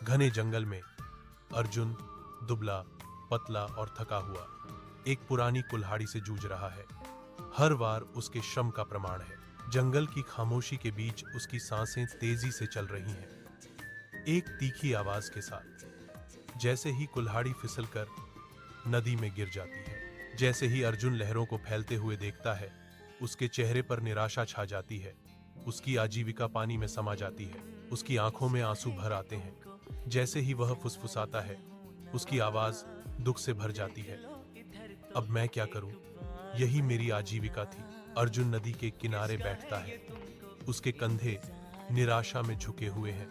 घने जंगल में अर्जुन दुबला, पतला और थका हुआ एक पुरानी कुल्हाड़ी से जूझ रहा है। हर बार उसके श्रम का प्रमाण है। जंगल की खामोशी के बीच उसकी सांसें तेजी से चल रही हैं, एक तीखी आवाज के साथ। जैसे ही कुल्हाड़ी फिसलकर नदी में गिर जाती है, जैसे ही अर्जुन लहरों को फैलते हुए देखता है, उसके चेहरे पर निराशा छा जाती है। उसकी आजीविका पानी में समा जाती है। उसकी आंखों में आंसू भर आते हैं। जैसे ही वह फुसफुसाता है, उसकी आवाज दुख से भर जाती है। अब मैं क्या करूं? यही मेरी आजीविका थी। अर्जुन नदी के किनारे बैठता है। उसके कंधे निराशा में झुके हुए हैं।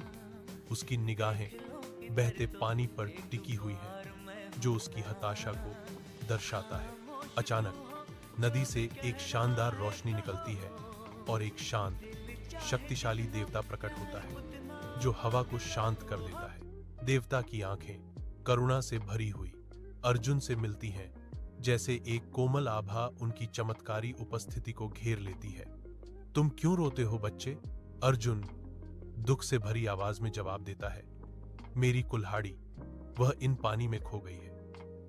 उसकी निगाहें बहते पानी पर टिकी हुई हैं, जो उसकी हताशा को दर्शाता है। अचानक नदी से एक शानदार रोशनी निकलती है और एक शांत, शक्तिशाली देवता प्रकट होता है, जो हवा को शांत कर देता है। देवता की आंखें करुणा से भरी हुई अर्जुन से मिलती हैं, जैसे एक कोमल आभा उनकी चमत्कारी उपस्थिति को घेर लेती है। तुम क्यों रोते हो बच्चे? अर्जुन दुख से भरी आवाज में जवाब देता है, मेरी कुल्हाड़ी, वह इन पानी में खो गई है।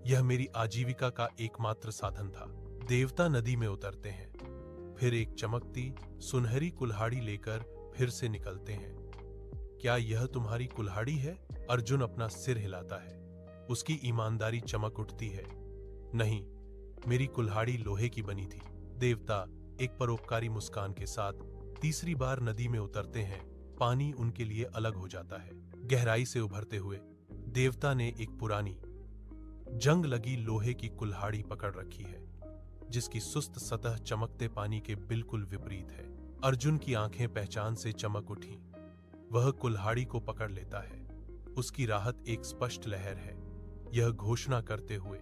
यह मेरी आजीविका का एकमात्र साधन था। देवता नदी में उतरते हैं, फिर एक चमकती सुनहरी कुल्हाड़ी लेकर फिर से निकलते हैं। क्या यह तुम्हारी कुल्हाड़ी है? अर्जुन अपना सिर हिलाता है। उसकी ईमानदारी चमक उठती है। नहीं, मेरी कुल्हाड़ी लोहे की बनी थी। देवता एक परोपकारी मुस्कान के साथ तीसरी बार नदी में उतरते हैं। पानी उनके लिए अलग हो जाता है। गहराई से उभरते हुए देवता ने एक पुरानी, जंग लगी लोहे की कुल्हाड़ी पकड़ रखी है, जिसकी सुस्त सतह चमकते पानी के बिल्कुल विपरीत है। अर्जुन की आंखें पहचान से चमक उठी। वह कुल्हाड़ी को पकड़ लेता है। उसकी राहत एक स्पष्ट लहर है, यह घोषणा करते हुए,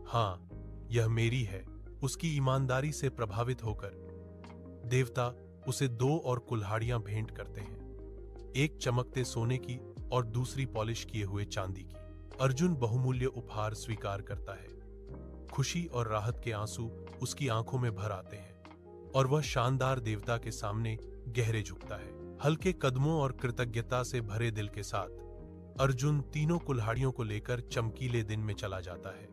हाँ, यह मेरी है। उसकी ईमानदारी से प्रभावित होकर देवता उसे दो और कुल्हाड़ियां भेंट करते हैं, एक चमकते सोने की और दूसरी पॉलिश किए हुए चांदी की। अर्जुन बहुमूल्य उपहार स्वीकार करता है। खुशी और राहत के आंसू उसकी आंखों में भर आते हैं और वह शानदार देवता के सामने गहरे झुकता है। हल्के कदमों और कृतज्ञता से भरे दिल के साथ अर्जुन तीनों कुल्हाड़ियों को लेकर चमकीले दिन में चला जाता है।